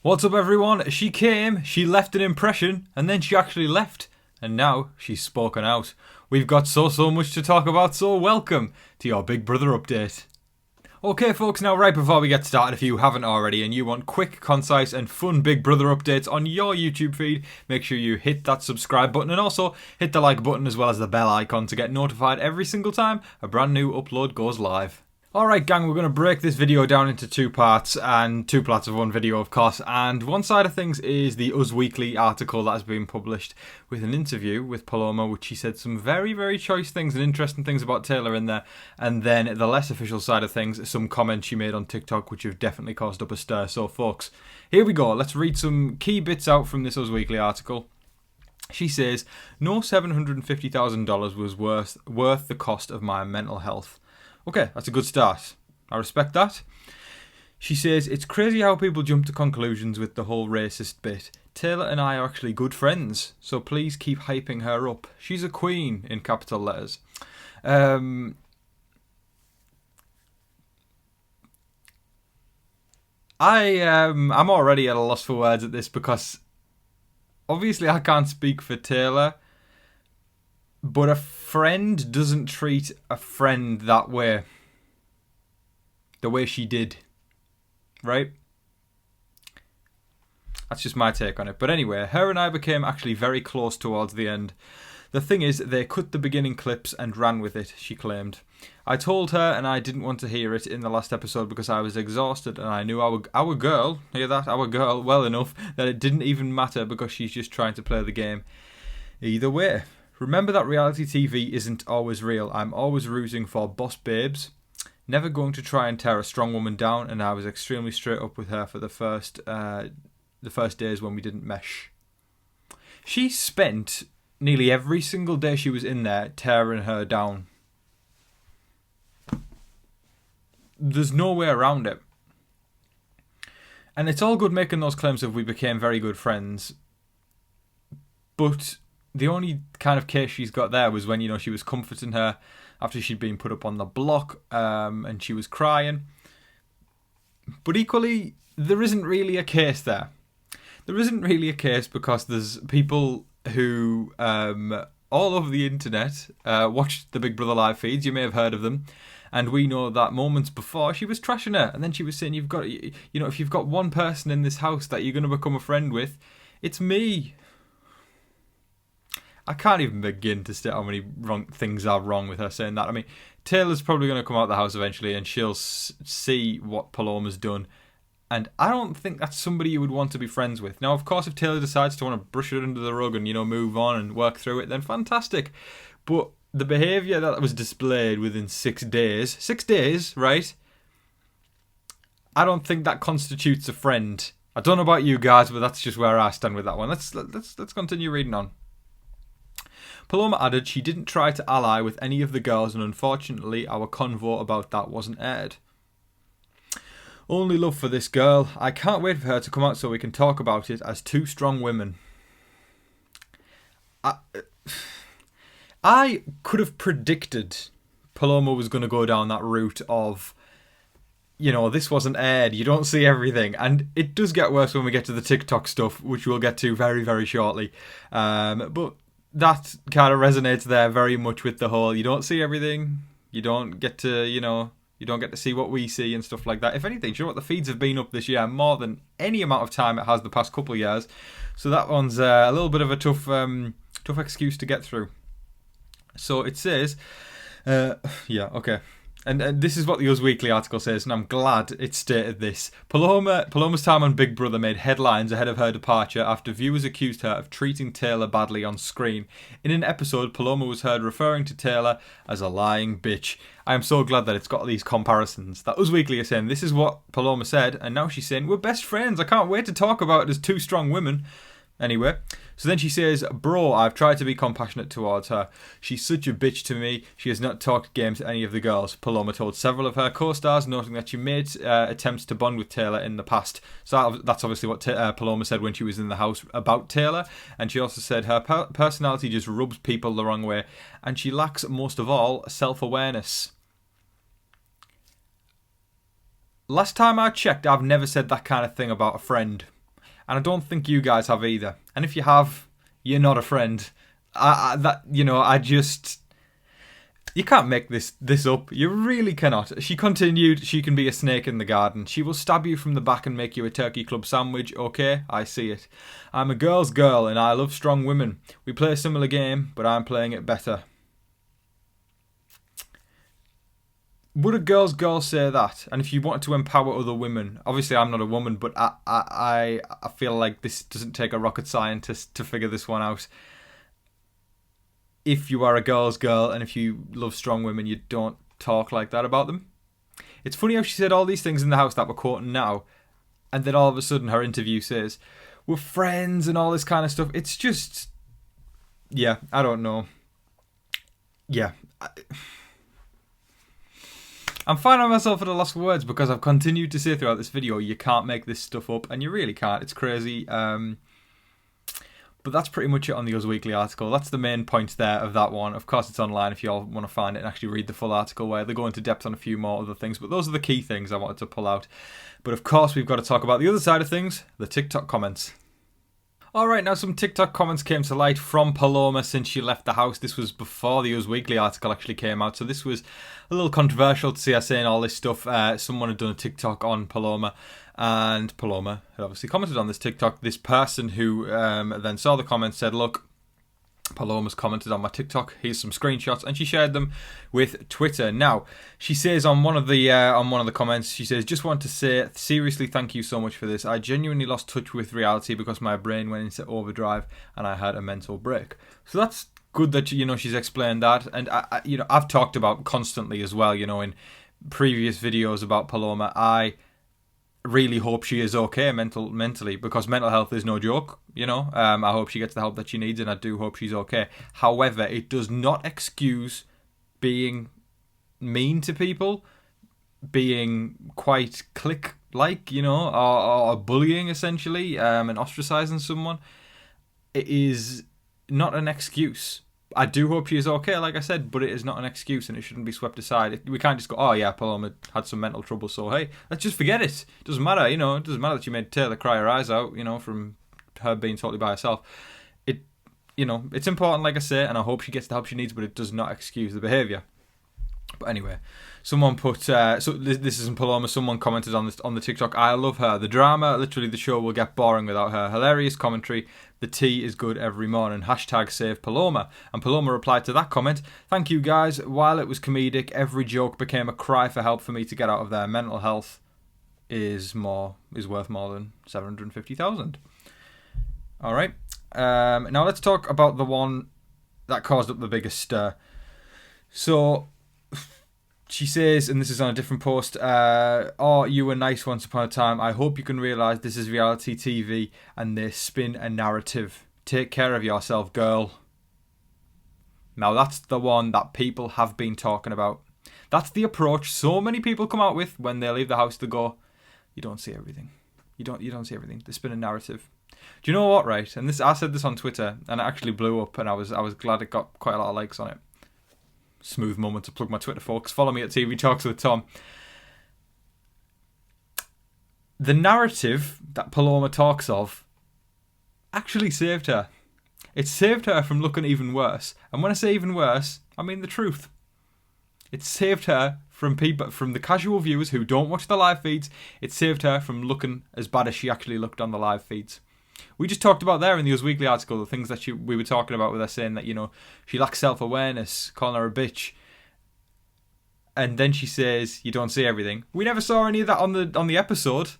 What's up, everyone? She came, she left an impression, and then she actually left. And now she's spoken out. We've got so much to talk about, so welcome to your Big Brother update. Okay, folks, now right before we get started, if you haven't already and you want quick, concise and fun Big Brother updates on your YouTube feed, make sure you hit that subscribe button and also hit the like button as well as the bell icon to get notified every single time a brand new upload goes live. Alright gang, we're going to break this video down into two parts, and two parts of one video of course, and one side of things is the Us Weekly article that has been published with an interview with Paloma, which she said some very choice things and interesting things about Taylor in there, and then the less official side of things, some comments she made on TikTok which have definitely caused up a stir. So folks, here we go, let's read some key bits out from this Us Weekly article. She says, no $750,000 was worth the cost of my mental health. Okay, that's a good start. I respect that. She says, it's crazy how people jump to conclusions with the whole racist bit. Taylor and I are actually good friends, so please keep hyping her up. She's a queen, in capital letters. I'm already at a loss for words at this because obviously I can't speak for Taylor, but a friend doesn't treat a friend that way. The way she did. Right? That's just my take on it. But anyway, her and I became actually very close towards the end. The thing is, they cut the beginning clips and ran with it, she claimed. I told her and I didn't want to hear it in the last episode because I was exhausted and I knew our girl, hear that, our girl, well enough that it didn't even matter because she's just trying to play the game. Either way. Remember that reality TV isn't always real. I'm always rooting for boss babes. Never going to try and tear a strong woman down, and I was extremely straight up with her for the first days when we didn't mesh. She spent nearly every single day she was in there tearing her down. There's no way around it. And it's all good making those claims of we became very good friends, but the only kind of case she's got there was when, you know, she was comforting her after she'd been put up on the block, and she was crying. But equally, there isn't really a case there. There isn't really a case because there's people who, all over the internet, watch the Big Brother live feeds. You may have heard of them. And we know that moments before she was trashing her. And then she was saying, you've got, you know, if you've got one person in this house that you're going to become a friend with, it's me. I can't even begin to state how many wrong things are wrong with her saying that. I mean, Taylor's probably going to come out of the house eventually and she'll see what Paloma's done. And I don't think that's somebody you would want to be friends with. Now, of course, if Taylor decides to want to brush it under the rug and, you know, move on and work through it, then fantastic. But the behaviour that was displayed within 6 days, right? I don't think that constitutes a friend. I don't know about you guys, but that's just where I stand with that one. Let's continue reading on. Paloma added she didn't try to ally with any of the girls, and unfortunately our convo about that wasn't aired. Only love for this girl. I can't wait for her to come out so we can talk about it as two strong women. I could have predicted Paloma was going to go down that route of, you know, this wasn't aired, you don't see everything. And it does get worse when we get to the TikTok stuff, which we'll get to very shortly. But that kind of resonates there very much with the whole, you don't see everything, you don't get to, you know, you don't get to see what we see and stuff like that. If anything, do you know what, the feeds have been up this year more than any amount of time it has the past couple of years. So that one's a little bit of a tough excuse to get through. So it says, yeah, okay. And this is what the Us Weekly article says, and I'm glad it stated this. Paloma's time on Big Brother made headlines ahead of her departure after viewers accused her of treating Taylor badly on screen. In an episode, Paloma was heard referring to Taylor as a lying bitch. I am so glad that it's got these comparisons. That Us Weekly is saying, this is what Paloma said, and now she's saying, we're best friends. I can't wait to talk about it as two strong women. Anyway, so then she says, bro, I've tried to be compassionate towards her. She's such a bitch to me. She has not talked games to any of the girls. Paloma told several of her co-stars, noting that she made attempts to bond with Taylor in the past. So that's obviously what Paloma said when she was in the house about Taylor. And she also said her personality just rubs people the wrong way. And she lacks, most of all, self-awareness. Last time I checked, I've never said that kind of thing about a friend. And I don't think you guys have either. And if you have, you're not a friend. You can't make this up. You really cannot. She continued, she can be a snake in the garden. She will stab you from the back and make you a turkey club sandwich. Okay, I see it. I'm a girl's girl and I love strong women. We play a similar game, but I'm playing it better. Would a girl's girl say that? And if you wanted to empower other women, obviously I'm not a woman, but I feel like this doesn't take a rocket scientist to figure this one out. If you are a girl's girl and if you love strong women, you don't talk like that about them. It's funny how she said all these things in the house that we're quoting now, and then all of a sudden her interview says, we're friends and all this kind of stuff. It's just, yeah, I don't know. Yeah. I'm finding myself at a loss for words because I've continued to say throughout this video, you can't make this stuff up, and you really can't. It's crazy. But that's pretty much it on the Us Weekly article. That's the main point there of that one. Of course, it's online if you all want to find it and actually read the full article where they go into depth on a few more other things. But those are the key things I wanted to pull out. But of course, we've got to talk about the other side of things, the TikTok comments. Alright, now some TikTok comments came to light from Paloma since she left the house. This was before the Us Weekly article actually came out, so this was a little controversial to see her saying all this stuff. Someone had done a TikTok on Paloma, and Paloma had obviously commented on this TikTok. This person who then saw the comments said, look, Paloma's commented on my TikTok. Here's some screenshots, and she shared them with Twitter. Now, she says on one of the comments, she says, "Just want to say seriously, thank you so much for this. I genuinely lost touch with reality because my brain went into overdrive and I had a mental break." So that's good that she's explained that, and I've talked about constantly as well. In previous videos about Paloma, I really hope she is okay mentally, because mental health is no joke. I hope she gets the help that she needs, and I do hope she's okay. However, it does not excuse being mean to people, being quite clique-like, or bullying essentially, and ostracizing someone. It is not an excuse. I do hope she is okay, like I said, but it is not an excuse and it shouldn't be swept aside. We can't just go, oh yeah, Paloma had some mental trouble, so hey, let's just forget it. It doesn't matter, it doesn't matter that she made Taylor cry her eyes out, from her being totally by herself. It's important, like I say, and I hope she gets the help she needs, but it does not excuse the behaviour. But anyway, someone put, so this isn't Paloma, someone commented on the TikTok, "I love her. The drama, literally the show will get boring without her. Hilarious commentary. The tea is good every morning. # save Paloma." And Paloma replied to that comment, "Thank you guys. While it was comedic, every joke became a cry for help for me to get out of there. Mental health is worth more than 750,000. All right. Now let's talk about the one that caused up the biggest stir. So she says, and this is on a different post, "Oh, you were nice once upon a time. I hope you can realise this is reality TV and they spin a narrative. Take care of yourself, girl." Now that's the one that people have been talking about. That's the approach so many people come out with when they leave the house to go, you don't see everything. You don't see everything. They spin a narrative. Do you know what, right? And I said this on Twitter and it actually blew up, and I was glad it got quite a lot of likes on it. Smooth moment to plug my Twitter, folks. Follow me at TV Talks with Tom. The narrative that Paloma talks of actually saved her. It saved her from looking even worse. And when I say even worse, I mean the truth. It saved her from the casual viewers who don't watch the live feeds. It saved her from looking as bad as she actually looked on the live feeds. We just talked about there in the Us Weekly article, the things that we were talking about with her saying that, she lacks self-awareness, calling her a bitch. And then she says, you don't see everything. We never saw any of that on the episode.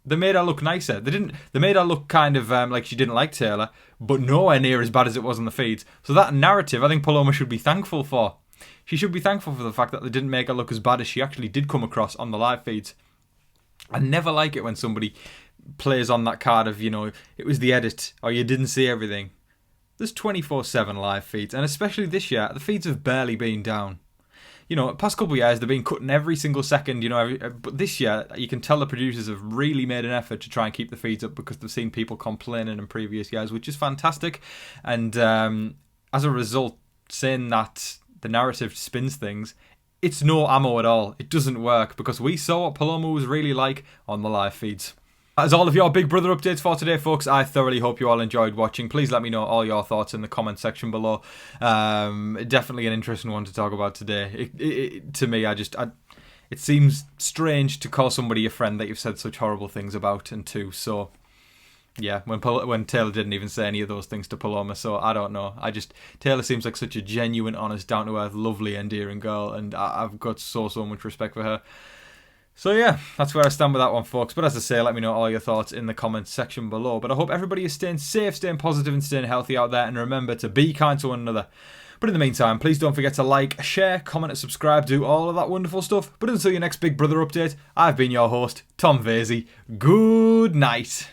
They made her look nicer. They made her look kind of like she didn't like Taylor, but nowhere near as bad as it was on the feeds. So that narrative, I think Paloma should be thankful for. She should be thankful for the fact that they didn't make her look as bad as she actually did come across on the live feeds. I never like it when somebody plays on that card of, it was the edit, or you didn't see everything. There's 24/7 live feeds, and especially this year, the feeds have barely been down. Past couple of years, they've been cutting every single second, but this year, you can tell the producers have really made an effort to try and keep the feeds up because they've seen people complaining in previous years, which is fantastic. And as a result, saying that the narrative spins things, it's no ammo at all. It doesn't work because we saw what Paloma was really like on the live feeds. As all of your Big Brother updates for today, folks. I thoroughly hope you all enjoyed watching. Please let me know all your thoughts in the comment section below. Definitely an interesting one to talk about today. To me, it seems strange to call somebody a friend that you've said such horrible things about, and to. So, yeah, when Taylor didn't even say any of those things to Paloma, so I don't know. Taylor seems like such a genuine, honest, down-to-earth, lovely, endearing girl, and I've got so much respect for her. So yeah, that's where I stand with that one, folks. But as I say, let me know all your thoughts in the comments section below. But I hope everybody is staying safe, staying positive, and staying healthy out there. And remember to be kind to one another. But in the meantime, please don't forget to like, share, comment, and subscribe. Do all of that wonderful stuff. But until your next Big Brother update, I've been your host, Tom Vasey. Good night.